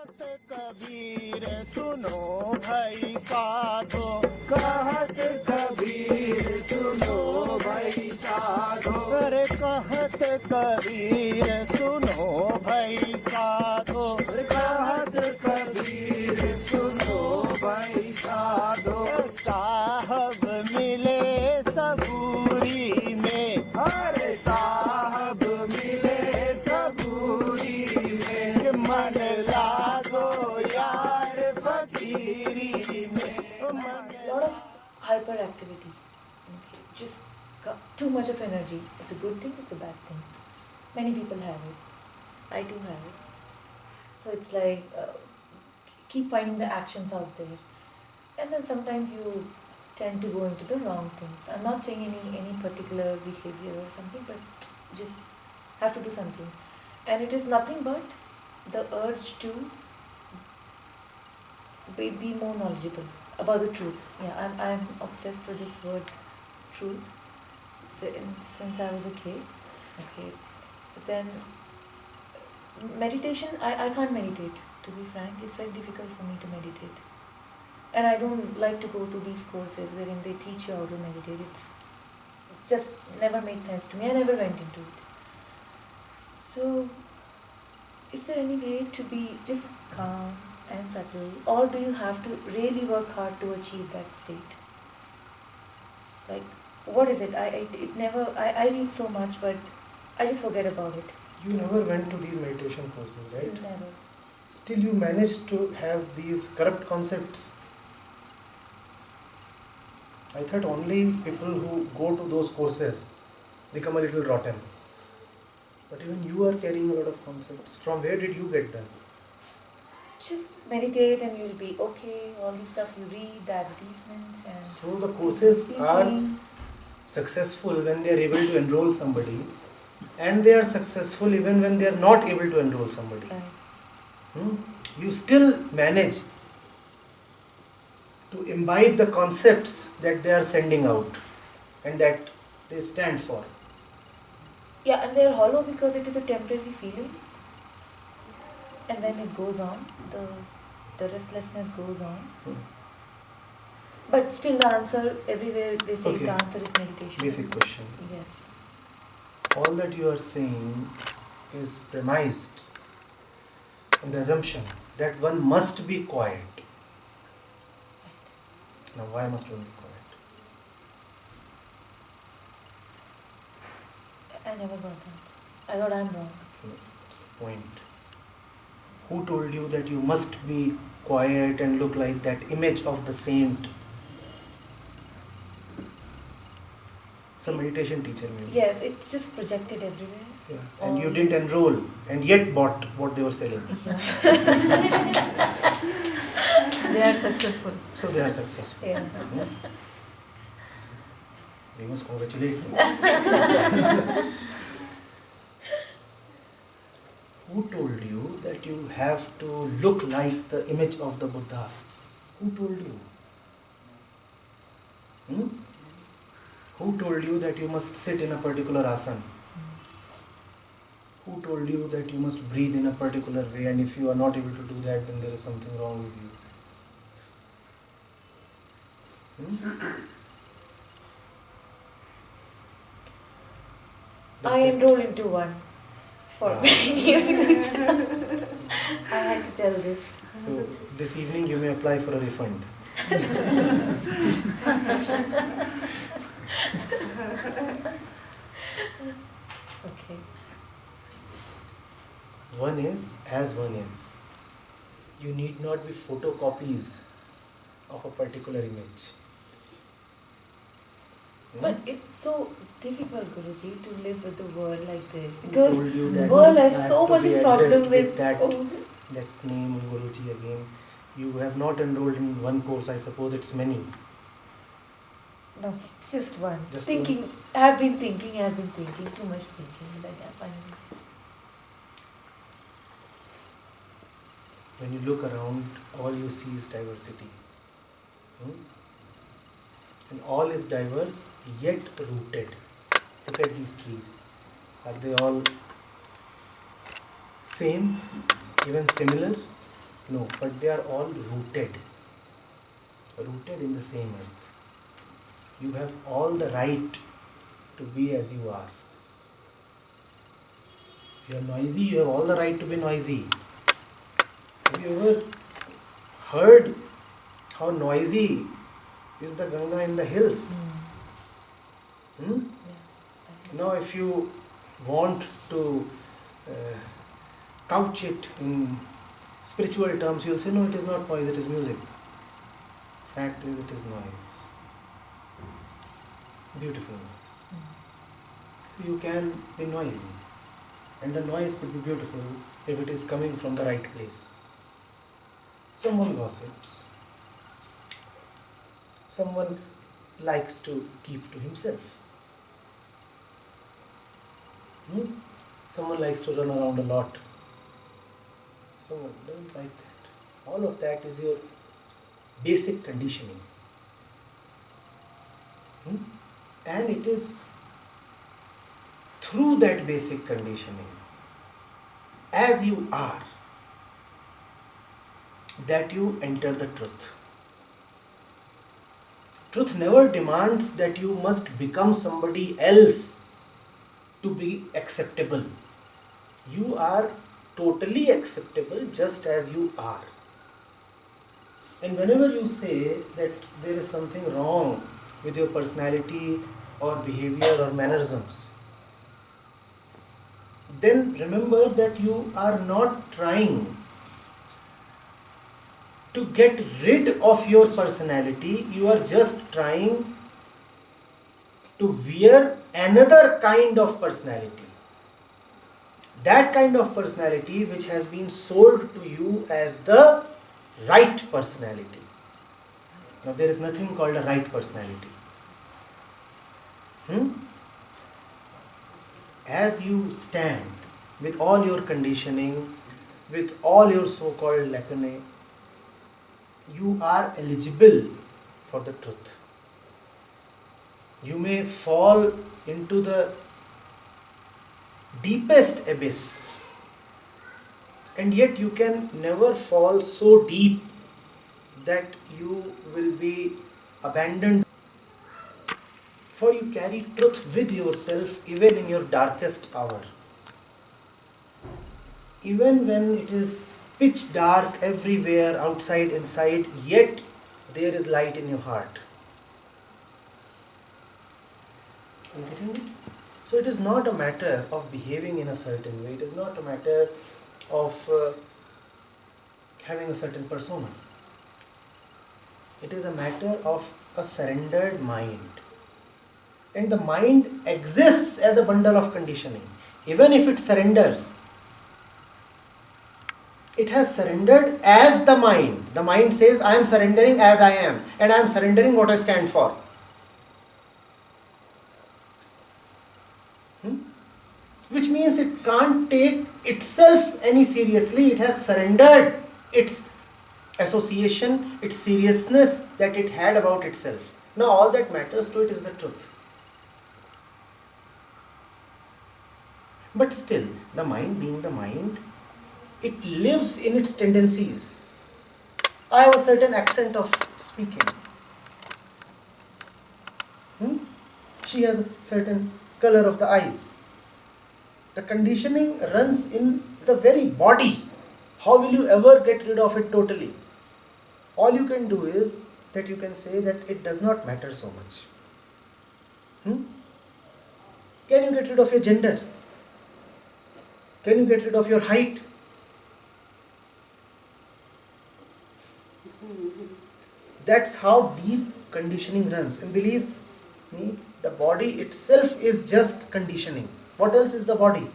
कबीर सुनो भाई साधो, कहत कबीर सुनो भाई साधो, अरे कहत कबीर सुनो भाई साधो, कहत कबीर सुनो भाई साधो। साहब मिले सबूरी में, अरे साहब मिले सबूरी में, मन लागो यार फकीरी में। Lot of hyperactivity. Okay. Just too much of energy. It's a good thing, it's a bad thing. Many people have it. I do have it. So it's like keep finding the actions out there. And then sometimes you tend to go into the wrong things. I'm not saying any particular behavior or something, but just have to do something. And it is nothing but the urge to be more knowledgeable about the truth. Yeah, I'm obsessed with this word truth since I was a kid. Okay, but then meditation, I can't meditate, to be frank. It's very difficult for me to meditate. And I don't like to go to these courses wherein they teach you how to meditate. It's just never made sense to me. I never went into it. So, is there any way to be just calm and subtle, or do you have to really work hard to achieve that state? Like, what is it? I read so much, but I just forget about it. You never went to these meditation courses, right? Never. Still you managed to have these corrupt concepts. I thought only people who go to those courses become a little rotten. But even you are carrying a lot of concepts. From where did you get them? Just meditate and you'll be okay. All the stuff you read, the advertisements and... So the courses are successful when they are able to enroll somebody, and they are successful even when they are not able to enroll somebody. Right. You still manage to imbibe the concepts that they are sending out and that they stand for. Yeah, and they're hollow because it is a temporary feeling. And then it goes on, the restlessness goes on. But still the answer, everywhere they say the answer is meditation. Basic question. Yes. All that you are saying is premised on the assumption that one must be quiet. Now why must one be quiet? I never got that. I thought I'm wrong. Point. Who told you that you must be quiet and look like that image of the saint? Some meditation teacher maybe. Yes, it's just projected everywhere. Yeah. And you didn't enroll and yet bought what they were selling. Yeah. They are successful. So they are successful. Yeah. We must congratulate them. Who told you that you have to look like the image of the Buddha? Who told you? Who told you that you must sit in a particular asana? Who told you that you must breathe in a particular way, and if you are not able to do that, then there is something wrong with you? I enrolled into one for many years ago. I had to tell this. So this evening you may apply for a refund. Okay. One is as one is. You need not be photocopies of a particular image. But it's so difficult, Guruji, to live with the world like this, because the world has so much problem with that name Guruji again. You have not enrolled in one course, I suppose it's many. No, it's just one. Just thinking, one. I have been thinking, too much thinking, but I finally. When you look around, all you see is diversity. And all is diverse, yet rooted. Look at these trees. Are they all same, even similar? No, but they are all rooted in the same earth. You have all the right to be as you are. If you are noisy, you have all the right to be noisy. Have you ever heard how noisy is the Ganga in the hills? Hmm? Yeah. Now, if you want to couch it in spiritual terms, you'll say, no, it is not noise, it is music. Fact is, it is noise. Beautiful noise. You can be noisy, and the noise could be beautiful if it is coming from the right place. Someone gossips. Someone likes to keep to himself. Someone likes to run around a lot. Someone doesn't like that. All of that is your basic conditioning. And it is through that basic conditioning, as you are, that you enter the truth. Truth never demands that you must become somebody else to be acceptable. You are totally acceptable just as you are. And whenever you say that there is something wrong with your personality or behavior or mannerisms, then remember that you are not trying to get rid of your personality, you are just trying to wear another kind of personality. That kind of personality which has been sold to you as the right personality. Now there is nothing called a right personality. As you stand with all your conditioning, with all your so-called lacunae, you are eligible for the truth. You may fall into the deepest abyss, and yet you can never fall so deep that you will be abandoned. For you carry truth with yourself even in your darkest hour. Even when it is pitch dark everywhere, outside, inside, yet there is light in your heart. Are you getting it? So it is not a matter of behaving in a certain way. It is not a matter of having a certain persona. It is a matter of a surrendered mind. And the mind exists as a bundle of conditioning. Even if it surrenders, it has surrendered as the mind. The mind says, I am surrendering as I am, and I am surrendering what I stand for. Which means it can't take itself any seriously. It has surrendered its association, its seriousness that it had about itself. Now all that matters to it is the truth. But still, the mind being the mind, it lives in its tendencies. I have a certain accent of speaking. She has a certain color of the eyes. The conditioning runs in the very body. How will you ever get rid of it totally? All you can do is that you can say that it does not matter so much. Can you get rid of your gender? Can you get rid of your height? That's how deep conditioning runs. And believe me, the body itself is just conditioning. What else is the body?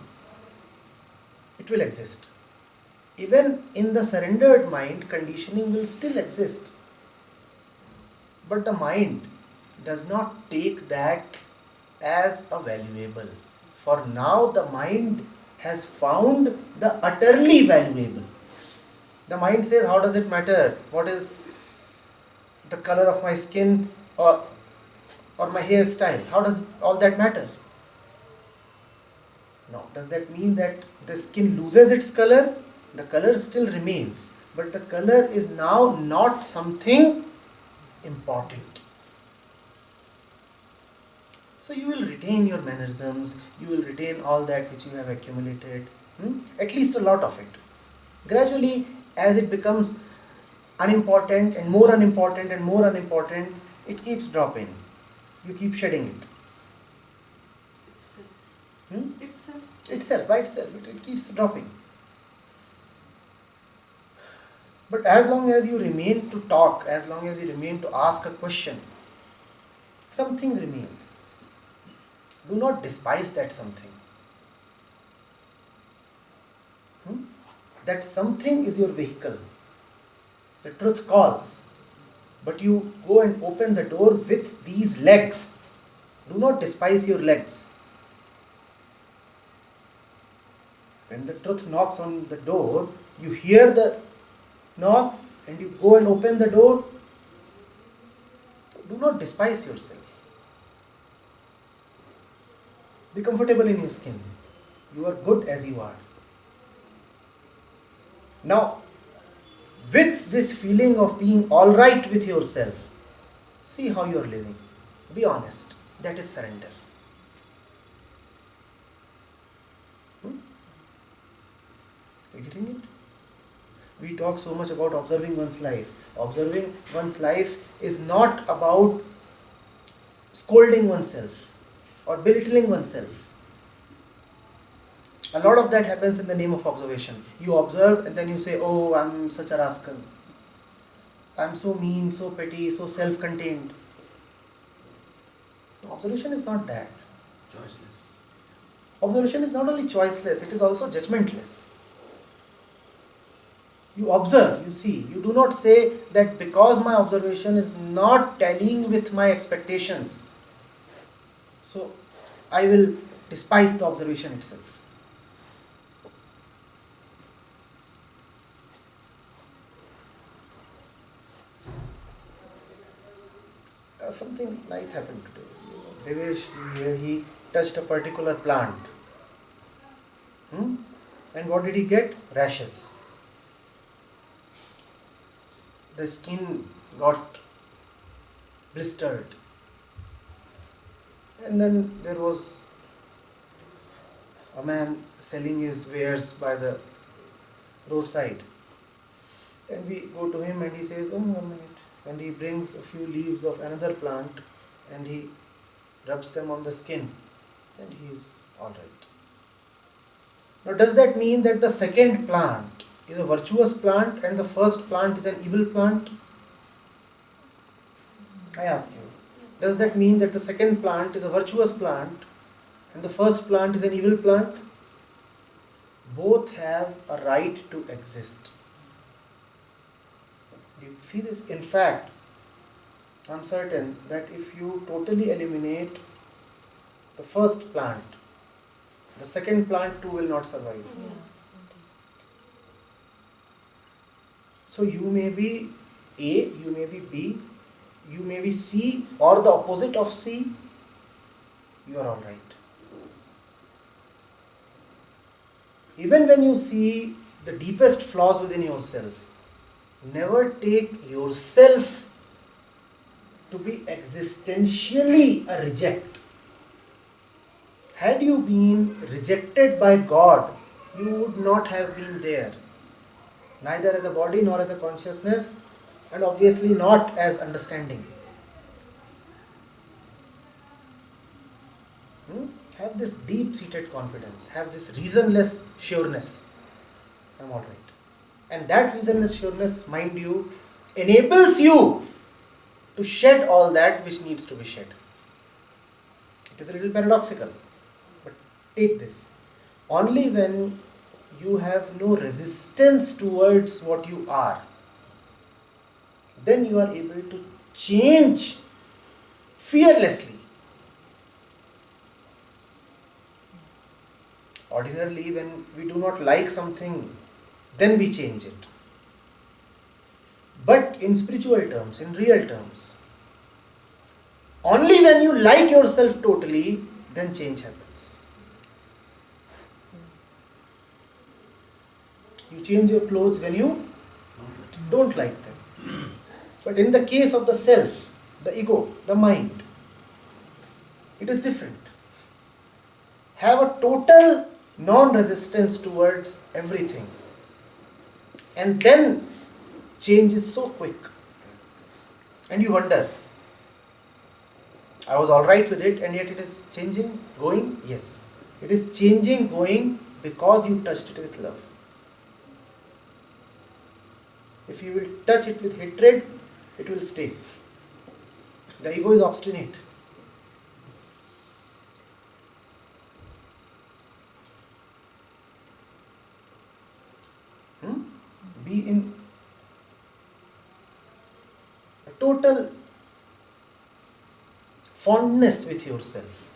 It will exist. Even in the surrendered mind, conditioning will still exist. But the mind does not take that as a valuable. For now, the mind has found the utterly valuable. The mind says, how does it matter? What is the color of my skin or my hairstyle? How does all that matter? No. Does that mean that the skin loses its color? The color still remains. but the color is now not something important. So you will retain your mannerisms, you will retain all that which you have accumulated, at least a lot of it. Gradually, as it becomes unimportant and more unimportant and more unimportant, it keeps dropping. You keep shedding it. Itself, by itself, it keeps dropping. But as long as you remain to talk, as long as you remain to ask a question, something remains. Do not despise that something. That something is your vehicle. The truth calls. But you go and open the door with these legs. Do not despise your legs. When the truth knocks on the door, you hear the knock and you go and open the door. Do not despise yourself. Be comfortable in your skin. You are good as you are. Now, with this feeling of being alright with yourself, see how you are living. Be honest. That is surrender. Are you getting it? We talk so much about observing one's life. Observing one's life is not about scolding oneself or belittling oneself. A lot of that happens in the name of observation. You observe and then you say, oh, I'm such a rascal. I'm so mean, so petty, so self-contained. Observation is not that. Choiceless. Observation is not only choiceless, it is also judgmentless. You observe, you see. You do not say that because my observation is not tallying with my expectations, so I will despise the observation itself. Something nice happened today. Devesh, he touched a particular plant. And what did he get? Rashes. The skin got blistered. And then there was a man selling his wares by the roadside. And we go to him and he says, oh, 1 minute. And he brings a few leaves of another plant and he rubs them on the skin and he is alright. Now does that mean that the second plant is a virtuous plant and the first plant is an evil plant? I ask you. Does that mean that the second plant is a virtuous plant and the first plant is an evil plant? Both have a right to exist. You see this? In fact, I'm certain that if you totally eliminate the first plant, the second plant too will not survive. Yeah. So you may be A, you may be B, you may be C or the opposite of C, you are alright. Even when you see the deepest flaws within yourself, never take yourself to be existentially a reject. Had you been rejected by God, you would not have been there. Neither as a body nor as a consciousness, and obviously not as understanding. Have this deep-seated confidence. Have this reasonless sureness. I'm alright. And that reasonless sureness, mind you, enables you to shed all that which needs to be shed. It is a little paradoxical, but take this. Only when you have no resistance towards what you are, then you are able to change fearlessly. Ordinarily, when we do not like something, then we change it. But in spiritual terms, in real terms, only when you like yourself totally, then change happens. You change your clothes when you don't like them. But in the case of the self, the ego, the mind, it is different. Have a total non-resistance towards everything. And then change is so quick. And you wonder, I was alright with it and yet it is changing, going? Yes. It is changing, going because you touched it with love. If you will touch it with hatred, it will stay. The ego is obstinate. Be in a total fondness with yourself.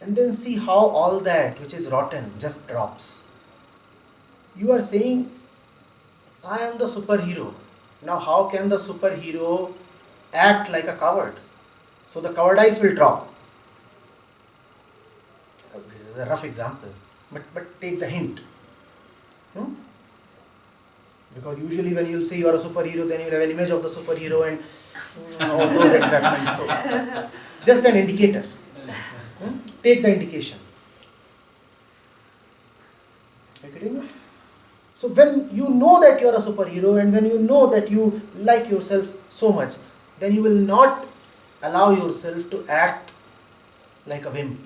And then see how all that which is rotten just drops. You are saying, I am the superhero. Now how can the superhero act like a coward? So the cowardice will drop. This is a rough example, but take the hint. Because usually when you say you are a superhero, then you will have an image of the superhero and all those entrapments. So, just an indicator. Take the indication. Are you getting it? So when you know that you are a superhero and when you know that you like yourself so much, then you will not allow yourself to act like a wimp.